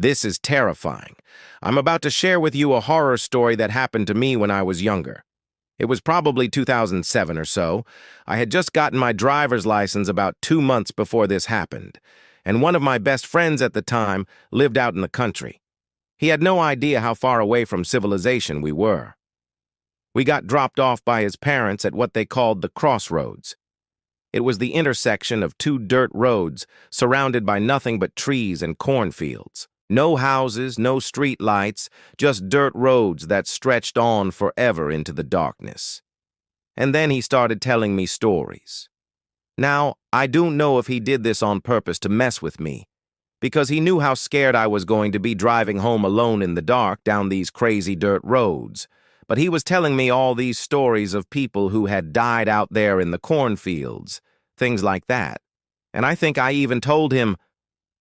This is terrifying. I'm about to share with you a horror story that happened to me when I was younger. It was probably 2007 or so. I had just gotten my driver's license about 2 months before this happened, and one of my best friends at the time lived out in the country. He had no idea how far away from civilization we were. We got dropped off by his parents at what they called the crossroads. It was the intersection of two dirt roads surrounded by nothing but trees and cornfields. No houses, no street lights, just dirt roads that stretched on forever into the darkness. And then he started telling me stories. Now, I don't know if he did this on purpose to mess with me, because he knew how scared I was going to be driving home alone in the dark down these crazy dirt roads. But he was telling me all these stories of people who had died out there in the cornfields, things like that. And I think I even told him,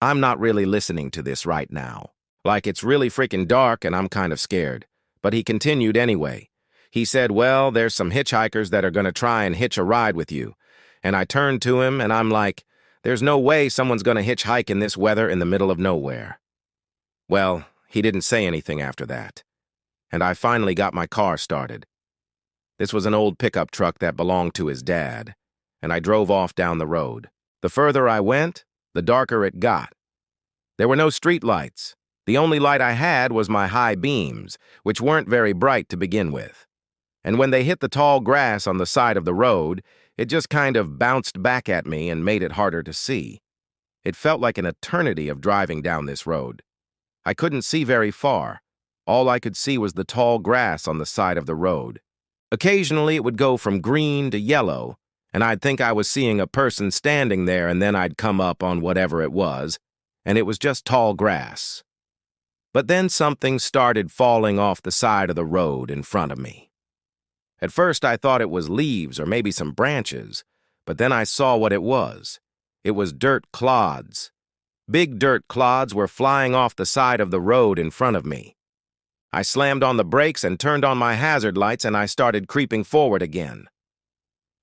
I'm not really listening to this right now. Like, it's really freaking dark and I'm kind of scared. But he continued anyway. He said, well, there's some hitchhikers that are going to try and hitch a ride with you. And I turned to him and I'm like, there's no way someone's going to hitchhike in this weather in the middle of nowhere. Well, he didn't say anything after that. And I finally got my car started. This was an old pickup truck that belonged to his dad, and I drove off down the road. The further I went, the darker it got. There were no street lights. The only light I had was my high beams, which weren't very bright to begin with. And when they hit the tall grass on the side of the road, it just kind of bounced back at me and made it harder to see. It felt like an eternity of driving down this road. I couldn't see very far. All I could see was the tall grass on the side of the road. Occasionally, it would go from green to yellow, and I'd think I was seeing a person standing there, and then I'd come up on whatever it was, and it was just tall grass. But then something started falling off the side of the road in front of me. At first, I thought it was leaves or maybe some branches, but then I saw what it was. It was dirt clods. Big dirt clods were flying off the side of the road in front of me. I slammed on the brakes and turned on my hazard lights, and I started creeping forward again.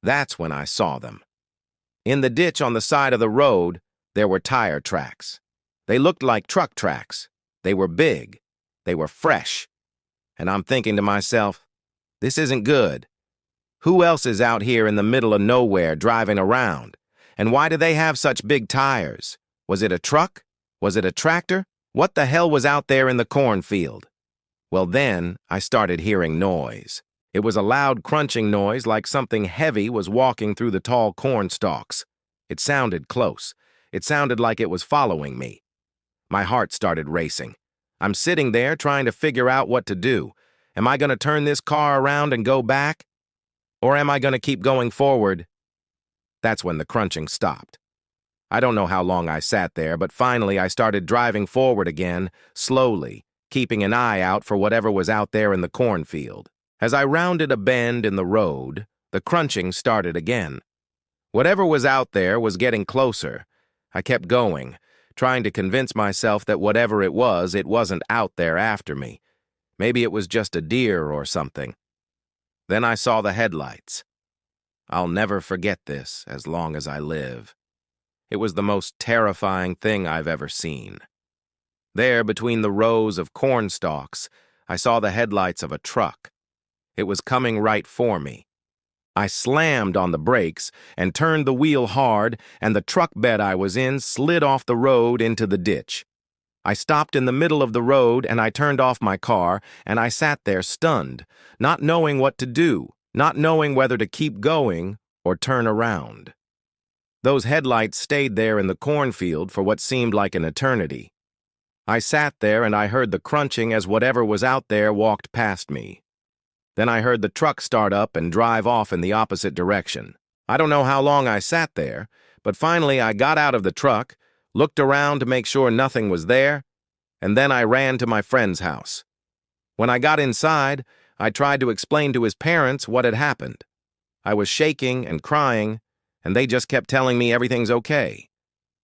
That's when I saw them. In the ditch on the side of the road, there were tire tracks. They looked like truck tracks. They were big. They were fresh. And I'm thinking to myself, this isn't good. Who else is out here in the middle of nowhere driving around? And why do they have such big tires? Was it a truck? Was it a tractor? What the hell was out there in the cornfield? Well, then I started hearing noise. It was a loud crunching noise, like something heavy was walking through the tall corn stalks. It sounded close. It sounded like it was following me. My heart started racing. I'm sitting there trying to figure out what to do. Am I going to turn this car around and go back? Or am I going to keep going forward? That's when the crunching stopped. I don't know how long I sat there, but finally I started driving forward again, slowly, keeping an eye out for whatever was out there in the cornfield. As I rounded a bend in the road, the crunching started again. Whatever was out there was getting closer. I kept going, trying to convince myself that whatever it wasn't out there after me. Maybe it was just a deer or something. Then I saw the headlights. I'll never forget this as long as I live. It was the most terrifying thing I've ever seen. There, between the rows of corn stalks, I saw the headlights of a truck. It was coming right for me. I slammed on the brakes and turned the wheel hard, and the truck bed I was in slid off the road into the ditch. I stopped in the middle of the road, and I turned off my car, and I sat there stunned, not knowing what to do, not knowing whether to keep going or turn around. Those headlights stayed there in the cornfield for what seemed like an eternity. I sat there and I heard the crunching as whatever was out there walked past me. Then I heard the truck start up and drive off in the opposite direction. I don't know how long I sat there, but finally I got out of the truck, looked around to make sure nothing was there, and then I ran to my friend's house. When I got inside, I tried to explain to his parents what had happened. I was shaking and crying, and they just kept telling me everything's okay.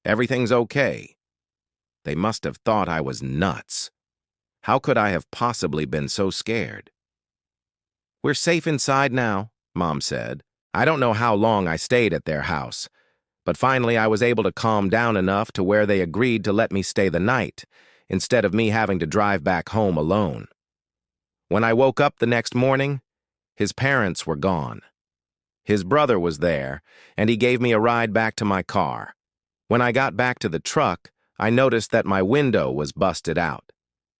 Everything's okay. They must have thought I was nuts. How could I have possibly been so scared? We're safe inside now, Mom said. I don't know how long I stayed at their house, but finally I was able to calm down enough to where they agreed to let me stay the night, instead of me having to drive back home alone. When I woke up the next morning, his parents were gone. His brother was there, and he gave me a ride back to my car. When I got back to the truck, I noticed that my window was busted out.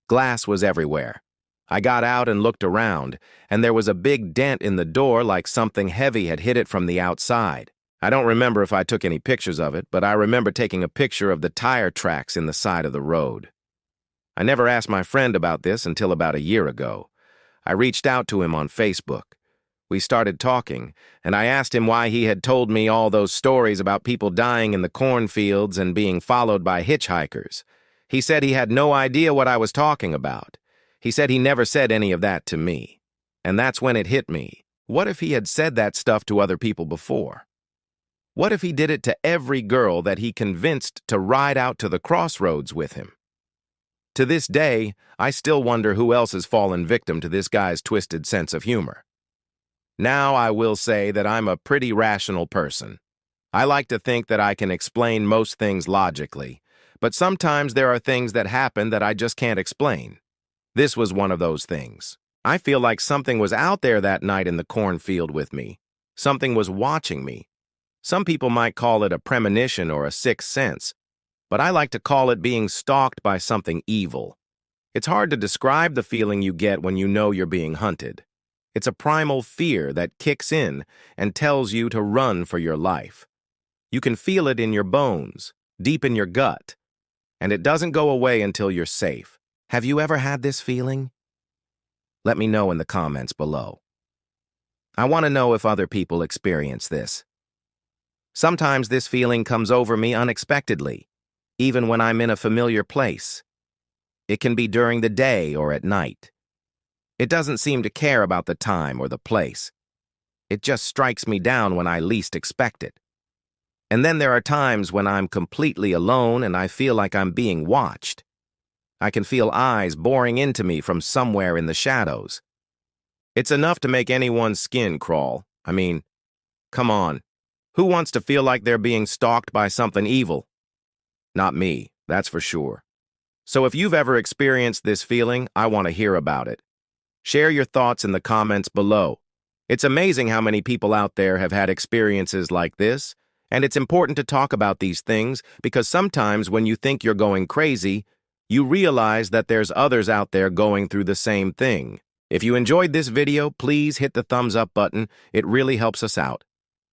Glass was everywhere. I got out and looked around, and there was a big dent in the door like something heavy had hit it from the outside. I don't remember if I took any pictures of it, but I remember taking a picture of the tire tracks in the side of the road. I never asked my friend about this until about a year ago. I reached out to him on Facebook. We started talking, and I asked him why he had told me all those stories about people dying in the cornfields and being followed by hitchhikers. He said he had no idea what I was talking about. He said he never said any of that to me. And that's when it hit me. What if he had said that stuff to other people before? What if he did it to every girl that he convinced to ride out to the crossroads with him? To this day, I still wonder who else has fallen victim to this guy's twisted sense of humor. Now I will say that I'm a pretty rational person. I like to think that I can explain most things logically, but sometimes there are things that happen that I just can't explain. This was one of those things. I feel like something was out there that night in the cornfield with me. Something was watching me. Some people might call it a premonition or a sixth sense, but I like to call it being stalked by something evil. It's hard to describe the feeling you get when you know you're being hunted. It's a primal fear that kicks in and tells you to run for your life. You can feel it in your bones, deep in your gut, and it doesn't go away until you're safe. Have you ever had this feeling? Let me know in the comments below. I want to know if other people experience this. Sometimes this feeling comes over me unexpectedly, even when I'm in a familiar place. It can be during the day or at night. It doesn't seem to care about the time or the place. It just strikes me down when I least expect it. And then there are times when I'm completely alone and I feel like I'm being watched. I can feel eyes boring into me from somewhere in the shadows. It's enough to make anyone's skin crawl. I mean, come on. Who wants to feel like they're being stalked by something evil? Not me, that's for sure. So if you've ever experienced this feeling, I want to hear about it. Share your thoughts in the comments below. It's amazing how many people out there have had experiences like this, and it's important to talk about these things because sometimes when you think you're going crazy, you realize that there's others out there going through the same thing. If you enjoyed this video, please hit the thumbs up button. It really helps us out.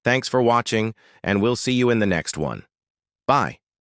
Thanks for watching, and we'll see you in the next one. Bye.